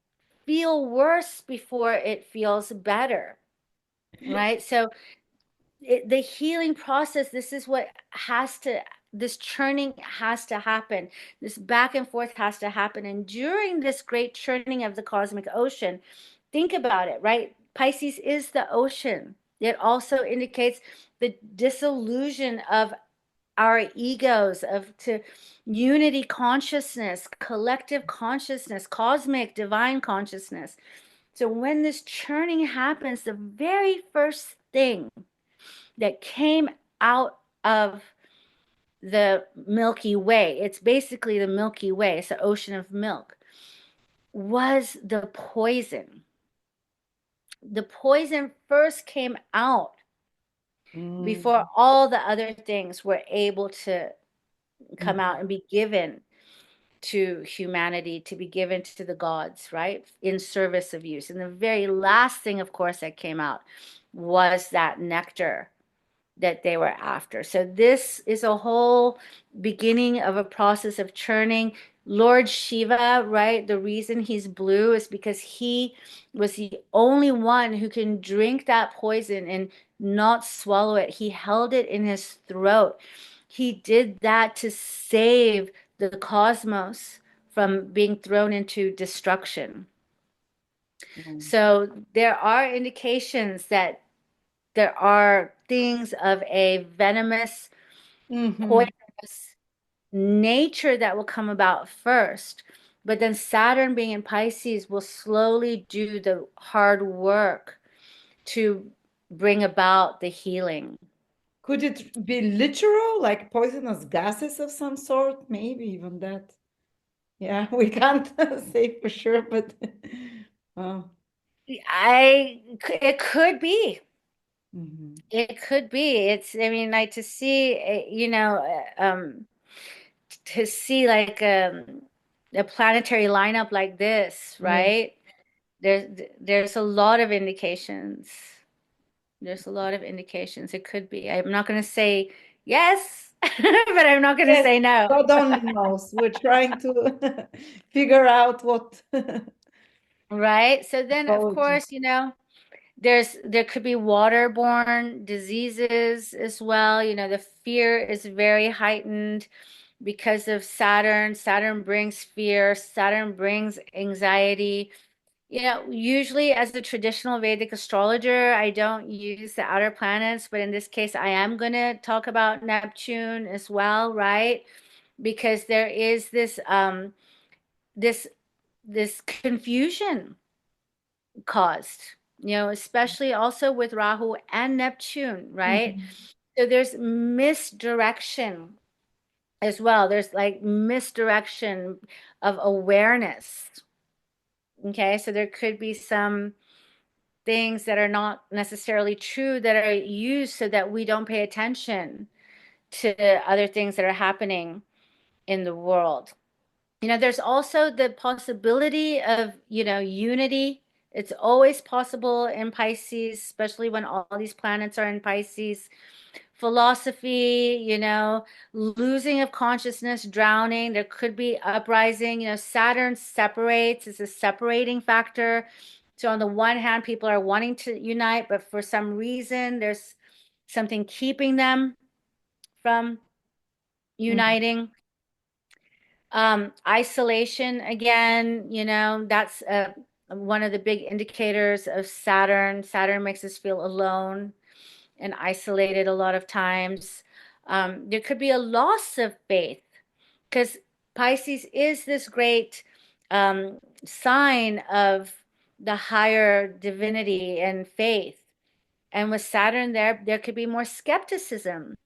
feel worse before it feels better, right? So the healing process, this is what has to, this churning has to happen. This back and forth has to happen. And during this great churning of the cosmic ocean, think about it, right? Pisces is the ocean. It also indicates the dissolution of our egos, of to unity consciousness, collective consciousness, cosmic divine consciousness. So when this churning happens, the very first thing that came out of the Milky Way, it's basically the Milky Way, it's the ocean of milk, was the poison. The poison first came out before mm, all the other things were able to come mm, out and be given to humanity, to be given to the gods, right? In service of use. And the very last thing, of course, that came out was that nectar that they were after. So this is a whole beginning of a process of churning. Lord Shiva, right? The reason he's blue is because he was the only one who can drink that poison and not swallow it. He held it in his throat. He did that to save the cosmos from being thrown into destruction. mm. So there are indications that there are things of a venomous, Mhm. poisonous nature that will come about first. But then Saturn being in Pisces will slowly do the hard work to bring about the healing. Could it be literal, like poisonous gases of some sort? Maybe even that. Yeah, we can't say for sure, but oh, It could be. mhm. It could be. I mean, like to see, to see like a planetary lineup like this, Yeah. right? There's a lot of indications. There's a lot of indications. It could be. I'm not going to say yes, but I'm not going to Yes, say no. God only knows. We're trying to figure out what Right? So then, of astrology. course, there could be waterborne diseases as well. The fear is very heightened because of Saturn. Saturn brings fear. Saturn brings anxiety. Usually as a traditional Vedic astrologer, I don't use the outer planets, but in this case, I am going to talk about Neptune as well, right? Because there is this this confusion caused, especially also with Rahu and Neptune, right? Mhm. So there's misdirection as well. There's like misdirection of awareness. Okay, so there could be some things that are not necessarily true that are used so that we don't pay attention to other things that are happening in the world. There's also the possibility of, unity. It's always possible in Pisces, especially when all these planets are in Pisces. Philosophy, losing of consciousness, drowning. There could be uprising. Saturn separates, it's a separating factor. So on the one hand, people are wanting to unite, but for some reason, there's something keeping them from Mhm. uniting. Isolation, again, that's one of the big indicators of Saturn. Saturn makes us feel alone and isolated a lot of times. There could be a loss of faith because Pisces is this great sign of the higher divinity and faith. And with Saturn there could be more skepticism.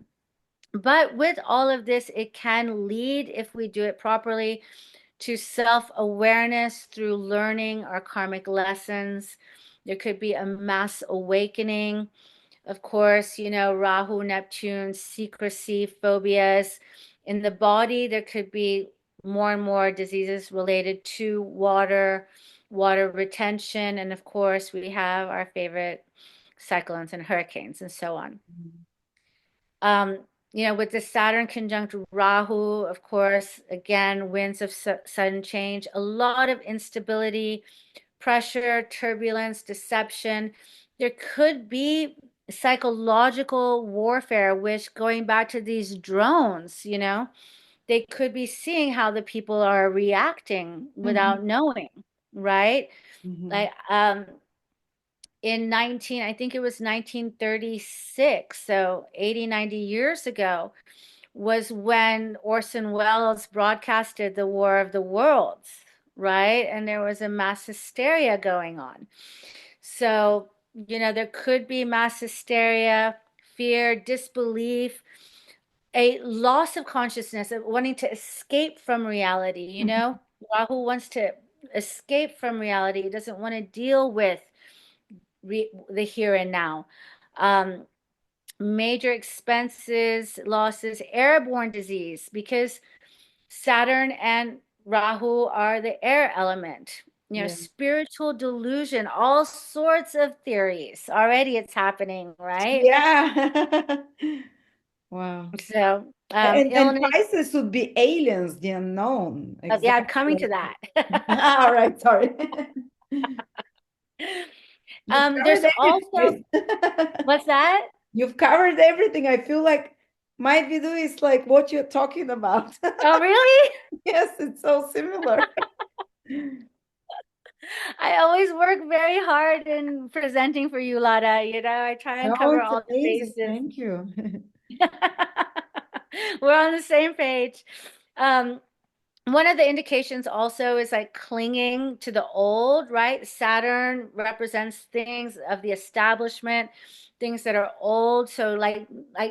But with all of this, it can lead, if we do it properly, to self-awareness through learning our karmic lessons. There could be a mass awakening. Of course, Rahu, Neptune, secrecy, phobias. In the body, there could be more and more diseases related to water, water retention, and of course, we have our favorite cyclones and hurricanes and so on. Um, with the Saturn conjunct Rahu, of course, again, winds of sudden change, a lot of instability, pressure, turbulence, deception. There could be psychological warfare, which going back to these drones, they could be seeing how the people are reacting Mhm. without knowing, right? Mhm. Like in I think it was 1936, so 80, 90 years ago, was when Orson Welles broadcasted the War of the Worlds, right? And there was a mass hysteria going on. So, there could be mass hysteria, fear, disbelief, a loss of consciousness, of wanting to escape from reality. Rahu wants to escape from reality, he doesn't want to deal with the here and now. Um, Major expenses, losses, airborne disease, because Saturn and Rahu are the air element. Yeah. Spiritual delusion, all sorts of theories. Already it's happening, right? Yeah. Wow. So, And illness. Pisces would be aliens, the unknown. Yeah, I'm Exactly. coming to that. All right, sorry. You've There's covered also, everything. what's that? You've covered everything. I feel like my video is like what you're talking about. Oh, really? Yes, it's so similar. I always work very hard in presenting for you, Lada. I try and Oh, cover it's all the amazing. bases. Thank you. We're on the same page. Um, One of the indications also is like clinging to the old, right? Saturn represents things of the establishment, things that are old. So like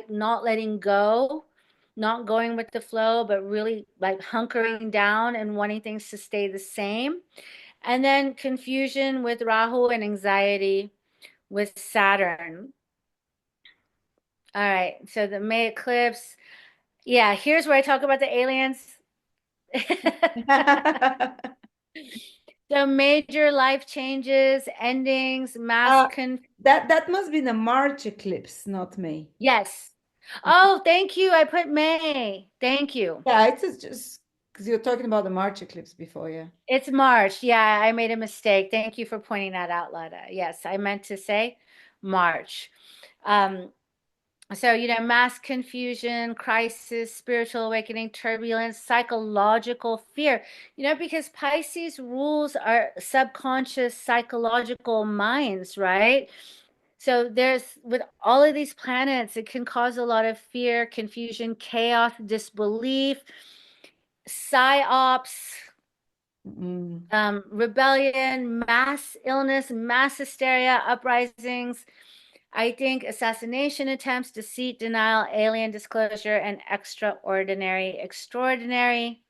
not letting go, not going with the flow, but really like hunkering down and wanting things to stay the same. And then confusion with Rahu and anxiety with Saturn. All right. So the May eclipse. Yeah, here's where I talk about the aliens. So major life changes, endings, mass Uh, con. that must be the March eclipse, not May. Yes. Oh, thank you. I put May. Thank you. Yeah, it's just because you're talking about the March eclipse before, yeah. It's March. Yeah, I made a mistake. Thank you for pointing that out, Lada. Yes, I meant to say March. Um, So, mass confusion, crisis, spiritual awakening, turbulence, psychological fear, because Pisces rules our subconscious psychological minds, right? So with all of these planets, it can cause a lot of fear, confusion, chaos, disbelief, psyops, Mm. rebellion, mass illness, mass hysteria, uprisings. I think assassination attempts, deceit, denial, alien disclosure, and extraordinary Here for the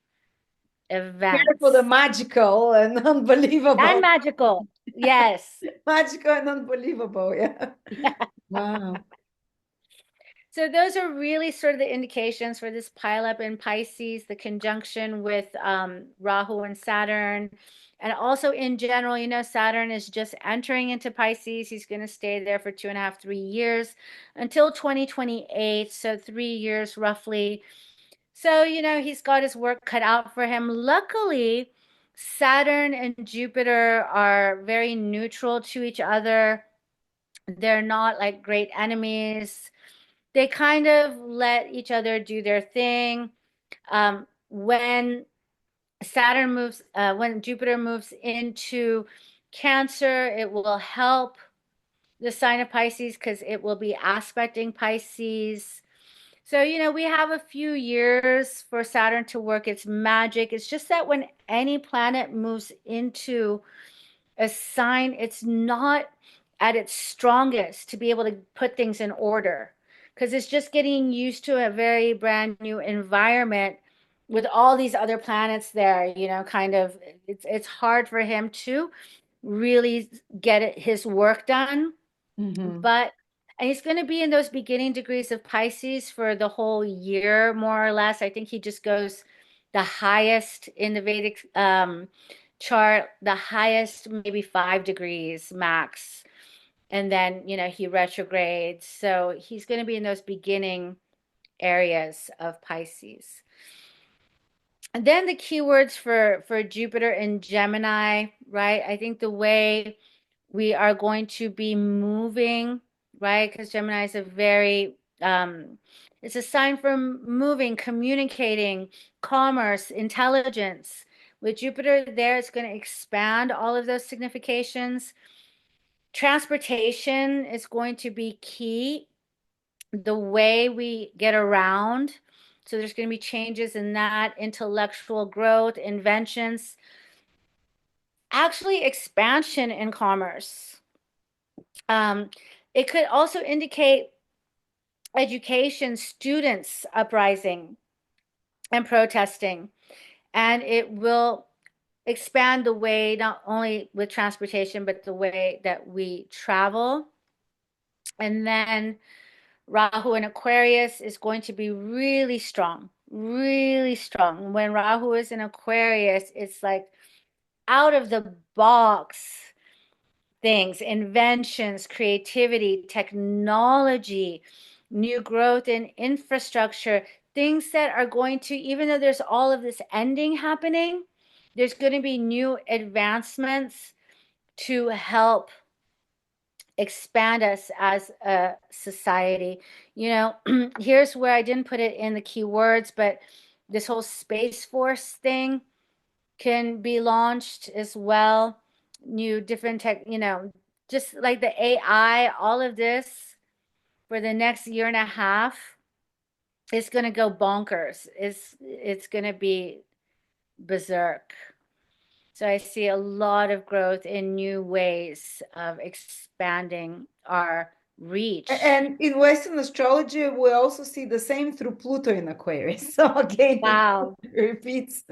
events. magical and And unbelievable. magical. Yes. Magical and unbelievable, yeah. Wow. So those are really sort of the indications for this pileup in Pisces, the conjunction with Rahu and Saturn. And also in general, Saturn is just entering into Pisces. He's going to stay there for 2.5, 3 years until 2028. So 3 years roughly. So, he's got his work cut out for him. Luckily, Saturn and Jupiter are very neutral to each other. They're not like great enemies. They kind of let each other do their thing. When when Jupiter moves into Cancer, it will help the sign of Pisces because it will be aspecting Pisces. So, we have a few years for Saturn to work its magic. It's just that when any planet moves into a sign, it's not at its strongest to be able to put things in order because it's just getting used to a very brand new environment with all these other planets there, kind of it's hard for him to really get his work done. Hmm. But and he's going to be in those beginning degrees of Pisces for the whole year, more or less. I think he just goes the highest in the Vedic chart, the highest maybe 5 degrees max. And then, he retrogrades. So he's going to be in those beginning areas of Pisces. And then the keywords for Jupiter and Gemini, right? I think the way we are going to be moving, right? Because Gemini is a very it's a sign for moving, communicating, commerce, intelligence. With Jupiter there, it's going to expand all of those significations. Transportation is going to be key, the way we get around. So there's going to be changes in that, intellectual growth, inventions, actually expansion in commerce. Um, it could also indicate education, students uprising and protesting, and it will expand the way, not only with transportation, but the way that we travel. And then Rahu in Aquarius is going to be really strong, really strong. When Rahu is in Aquarius, it's like out of the box things, inventions, creativity, technology, new growth in infrastructure, things that are going to, even though there's all of this ending happening, there's going to be new advancements to help expand us as a society. Here's where I didn't put it in the keywords, but this whole Space Force thing can be launched as well. New different tech, just like the AI, all of this for the next year and a half is going to go bonkers. It's going to be berserk. So I see a lot of growth in new ways of expanding our reach. And in Western astrology, we also see the same through Pluto in Aquarius. So again, it Wow. repeats.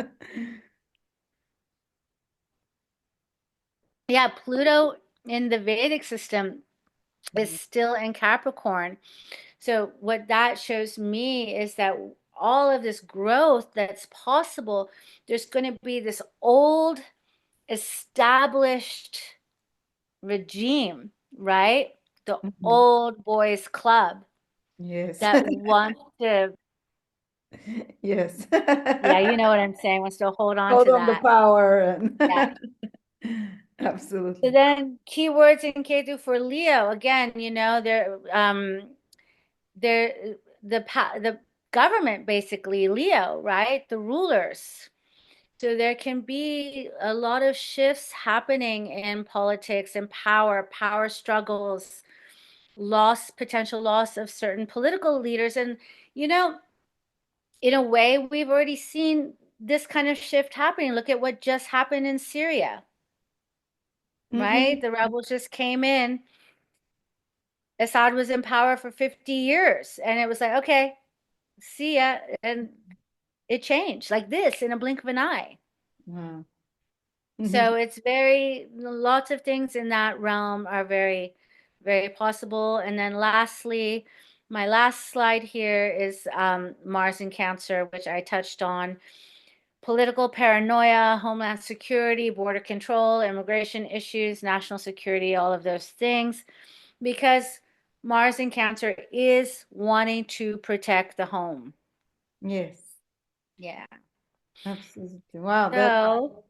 Yeah, Pluto in the Vedic system is still in Capricorn. So what that shows me is that all of this growth that's possible, there's going to be this old established regime, right? The Mhm. old boys club Yes. that wants to, Yes. yeah, you know what I'm saying, wants to hold on Hold to on the that. power and Yeah. So absolutely. then keywords in Ketu for Leo, again, they're the government basically, Leo, right? The rulers. So there can be a lot of shifts happening in politics and power struggles, potential loss of certain political leaders. And, you know, in a way, we've already seen this kind of shift happening. Look at what just happened in Syria, right? Hmm. The rebels just came in. Assad was in power for 50 years. And it was like, okay, see ya. And it changed like this in a blink of an eye. Wow. So Hmm. it's lots of things in that realm are very, very possible. And then lastly, my last slide here is Mars in Cancer, which I touched on. Political paranoia, homeland security, border control, immigration issues, national security, all of those things. Because Mars in Cancer is wanting to protect the home. Yes, Yeah. absolutely. Wow, that's So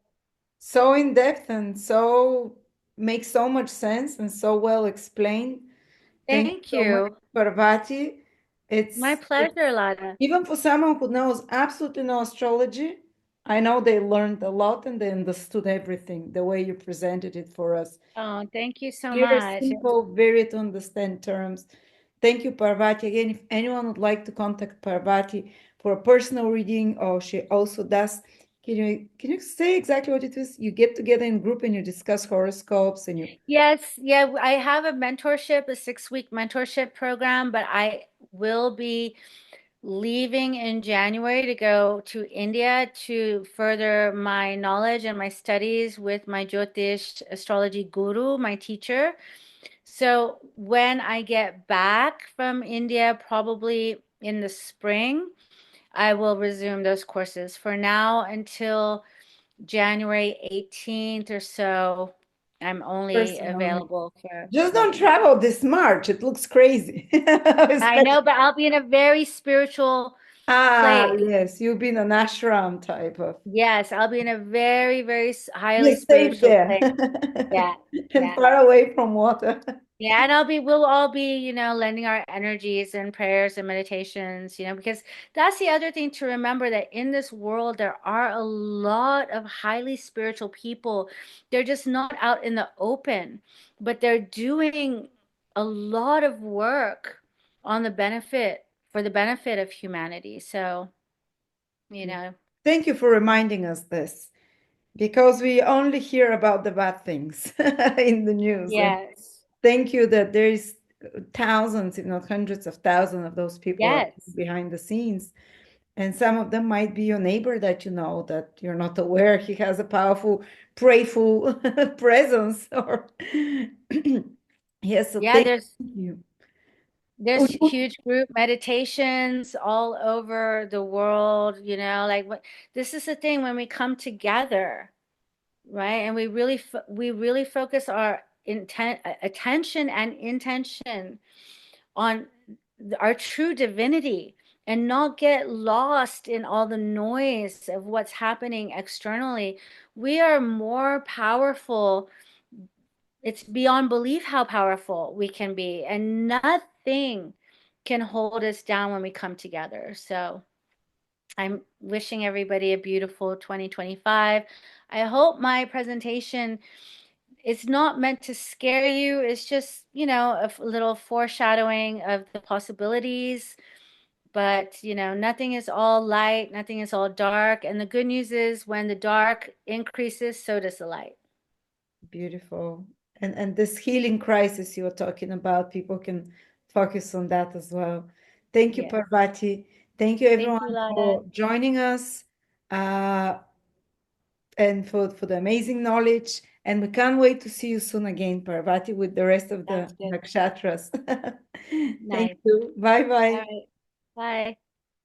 so in depth and so makes so much sense and so well explained. Thank you thank so much, you. Parvati. My It's pleasure, Lada. even for someone who knows absolutely no astrology, I know they learned a lot and they understood everything the way you presented it for us. Oh, thank you so Clear, much. simple, very to understand terms. Thank you, Parvati. Again, if anyone would like to contact Parvati for a personal reading, or she also does, can you say exactly what it is? You get together in group and you discuss horoscopes and you Yes, yeah, I have a mentorship, a 6-week mentorship program, but I will be leaving in January to go to India to further my knowledge and my studies with my Jyotish astrology guru, my teacher. So when I get back from India, probably in the spring, I will resume those courses. For now, until January 18th or so, I'm only personally. available for Just don't reading. travel this March. It looks crazy. I Especially, know, but I'll be in a very spiritual place. yes, you've been an ashram type of. Yes, I'll be in a very, very highly You're safe spiritual there place. Yeah, and yeah. far away from water. Yeah, and we'll all be, lending our energies and prayers and meditations, because that's the other thing to remember, that in this world, there are a lot of highly spiritual people. They're just not out in the open, but they're doing a lot of work for the benefit of humanity. So, you know, Thank you for reminding us this, because we only hear about the bad things in the news. And yes, thank you that there is thousands, if not hundreds of thousands of those people are yes. behind the scenes. And some of them might be your neighbor that you know that you're not aware he has a powerful, prayerful presence. Or yes, so Yeah, thank there's you. Oh, There's huge group meditations all over the world, like this is the thing when we come together, right? And we really focus our attention and intention on our true divinity and not get lost in all the noise of what's happening externally. We are more powerful. It's beyond belief how powerful we can be, and nothing can hold us down when we come together. So I'm wishing everybody a beautiful 2025. I hope my presentation is not meant to scare you. It's just, a little foreshadowing of the possibilities. But, nothing is all light, nothing is all dark. And the good news is when the dark increases, so does the light. beautiful. And this healing crisis you were talking about, people can focus on that as well. Thank you, Yes. Parvati. Thank you, Thank you, everyone, Lada. for joining us. And for the amazing knowledge. And we can't wait to see you soon again, Parvati, with the rest of the Sounds good. nakshatras. Thank Nice. you. Bye All bye. right. Bye.